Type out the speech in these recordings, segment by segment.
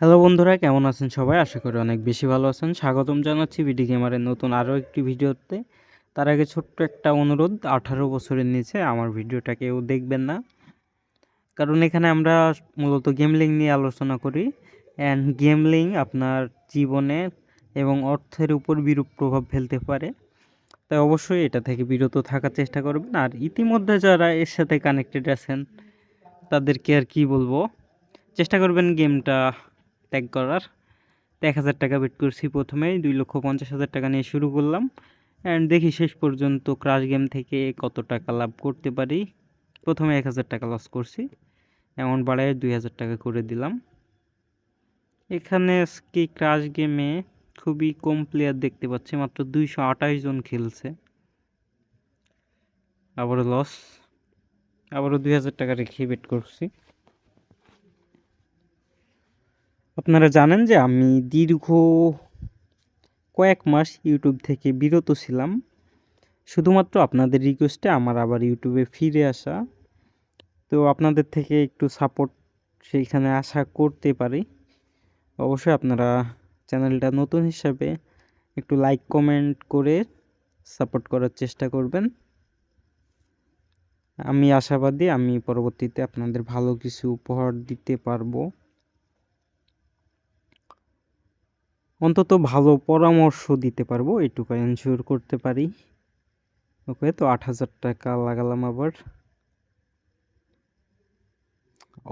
Hello বন্ধুরা, কেমন আছেন সবাই? আশা করি অনেক বেশি ভালো আছেন। স্বাগতম জানাচ্ছি বিডি গেমারের নতুন আরও একটি ভিডিওতে। তার আগে ছোট্ট একটা অনুরোধ, 18 বছরের নিচে আমার ভিডিওটা কেউ দেখবেন না, কারণ এখানে আমরা মূলত গেমলিং নিয়ে আলোচনা করি। অ্যান্ড গেমলিং আপনার জীবনে এবং অর্থের উপর বিরূপ প্রভাব ফেলতে পারে, তাই অবশ্যই এটা থেকে বিরত থাকার চেষ্টা করবেন। আর ইতিমধ্যে যারা এর সাথে কানেক্টেড আছেন তাদেরকে আর কি বলবো, চেষ্টা করবেন গেমটা ত্যাগ করার। 1,000 টাকা বেট করছি, প্রথমেই 2,50,000 টাকা নিয়ে শুরু করলাম। অ্যান্ড দেখি শেষ পর্যন্ত ক্রাশ গেম থেকে কত টাকা লাভ করতে পারি। প্রথমে 1,000 টাকা লস করছি, অ্যামাউন্ট বাড়ায় 2,000 টাকা করে দিলাম। এখানে কি ক্রাশ গেমে খুবই কম প্লেয়ার দেখতে পাচ্ছি, মাত্র 228 জন খেলছে। আবারও লস, আবারও 2,000 টাকা রেখে বেট করছি। আপনারা জানেন যে আমি দীর্ঘ কয়েক মাস ইউটিউব থেকে বিরত ছিলাম, শুধুমাত্র আপনাদের রিকোয়েস্টে আমার আবার ইউটিউবে ফিরে আসা। তো আপনাদের থেকে একটু সাপোর্ট সেইখানে আশা করতে পারি। অবশ্যই আপনারা চ্যানেলটা নতুন হিসাবে একটু লাইক কমেন্ট করে সাপোর্ট করার চেষ্টা করবেন। আমি আশাবাদী আমি পরবর্তীতে আপনাদের ভালো কিছু উপহার দিতে পারবো, অন্তত ভালো পরামর্শ দিতে পারবো, এটুকু এনশিওর করতে পারি। ওকে, তো 8,000 টাকা লাগালাম আবার।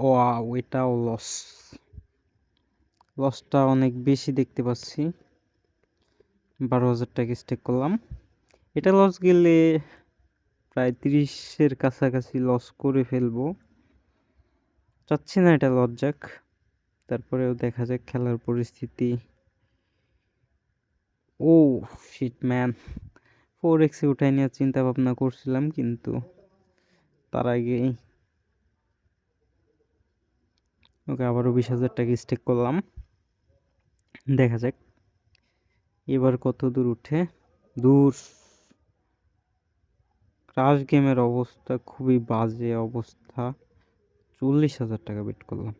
ও, এটাও লস, লসটা অনেক বেশি দেখতে পাচ্ছি। 12,000 টাকা স্টেক করলাম। এটা লস গেলে প্রায় 30-এর কাছাকাছি লস করে ফেলবো। চাচ্ছি না এটা লস যাক, তারপরেও দেখা যাক খেলার পরিস্থিতি। ও শিট ম্যান, 4x উঠাই নেওয়ার চিন্তা ভাবনা করছিলাম, কিন্তু তার আগেই ওকে আবারও 20,000 টাকা স্টেক করলাম। দেখা যাক এবার কত দূর উঠে। দূর, ক্রাশ গেমের অবস্থা খুবই বাজে অবস্থা। 40,000 টাকা বেট করলাম,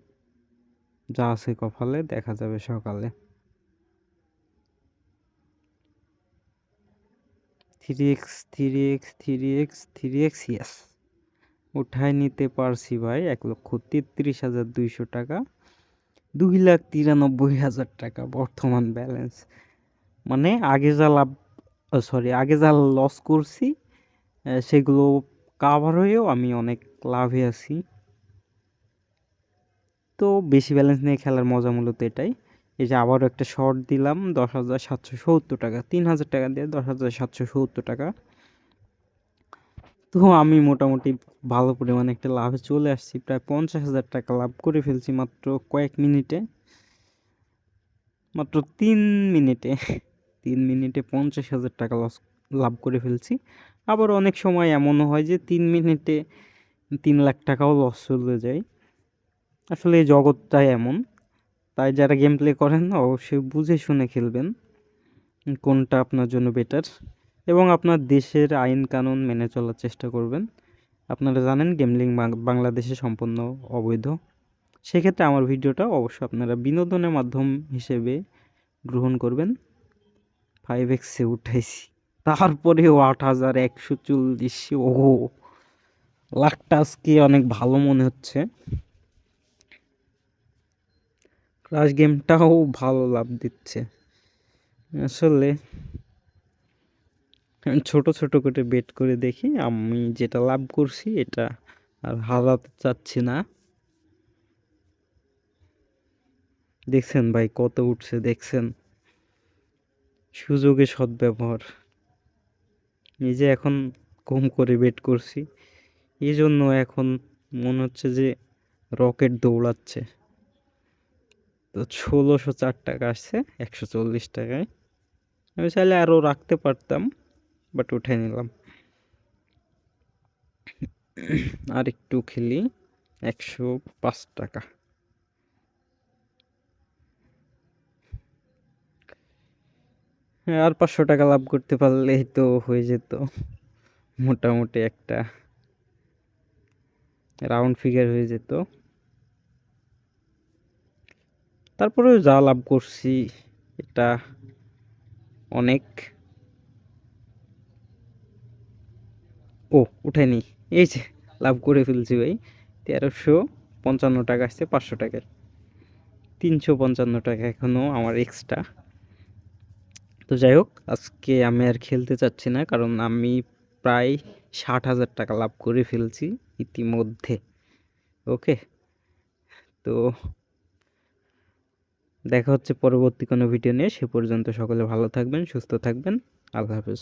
যা আছে কপালে দেখা যাবে সকালে। 3x 3x 3x 3x, yes, উঠায় নিতে পারছি ভাই। 1,33,200 টাকা, 2,93,000 টাকা বর্তমান ব্যালেন্স। মানে আগে যা লাভ, আগে যা লস করছি সেগুলো কাভার হয়েও আমি অনেক লাভে আছি। তো বেশি ব্যালেন্স নিয়ে খেলার মজা মূলত এটাই। এই যে আবারও একটা শর্ট দিলাম, 10,770 টাকা, 3,000 টাকা দিয়ে 10,770 টাকা। তো আমি মোটামুটি ভালো পরিমাণে একটা লাভে চলে আসছি, প্রায় 50,000 টাকা লাভ করে ফেলছি মাত্র কয়েক মিনিটে, মাত্র 3 মিনিটে। 3 মিনিটে 50,000 টাকা লাভ করে ফেলছি। আবার অনেক সময় এমনও হয় যে 3 মিনিটে 3 লাখ টাকাও লস চলে যায়। আসলে এই জগৎটাই এমন, তাই যারা গেম প্লে করেন অবশ্যই বুঝে শুনে খেলবেন কোনটা আপনার জন্য বেটার, এবং আপনার দেশের আইন কানুন মেনে চলার চেষ্টা করবেন। আপনারা জানেন গেমলিং বাংলাদেশে সম্পূর্ণ অবৈধ। সেক্ষেত্রে আমার ভিডিওটা অবশ্যই আপনারা বিনোদনের মাধ্যম হিসেবে গ্রহণ করবেন। 5x উঠাইছি, তারপরেও 8,140। ও, লাখটা আজকে অনেক ভালো মনে হচ্ছে। ক্রাশ গেমটাও ভালো লাভ দিচ্ছে। আসলে ছোট ছোট করে বেট করে দেখি, আমি যেটা লাভ করছি এটা আর হারাতে চাচ্ছি না। দেখছেন ভাই কত উঠছে, দেখছেন, সুযোগে সদ্ব্যবহার। নিজে এখন কম করে বেট করছি, এই জন্য এখন মনে হচ্ছে যে রকেট দৌড়াচ্ছে। তো 1,604 টাকা আসছে 140 টাকায়। আমি চাইলে আরও রাখতে পারতাম, বাট উঠে নিলাম। আর একটু খেলি, 105 টাকা। আর 500 টাকা লাভ করতে পারলেই তো হয়ে যেত, মোটামুটি একটা রাউন্ড ফিগার হয়ে যেত। তারপরেও যা লাভ করছি এটা অনেক। ও উঠেনি, এই যে লাভ করে ফেলছি ভাই। 1355 টাকা আসছে 500 টাকায়, 355 টাকা এখনো আমার এক্সট্রা। তো যাই হোক, আজকে আমি আর খেলতে চাচ্ছি না, কারণ আমি প্রায় 60,000 টাকা লাভ করে ফেলছি ইতিমধ্যে। ওকে, তো দেখা হচ্ছে পরবর্তী কোনো ভিডিও নিয়ে। সে পর্যন্ত সকলে ভালো থাকবেন, সুস্থ থাকবেন। আল্লাহ হাফেজ।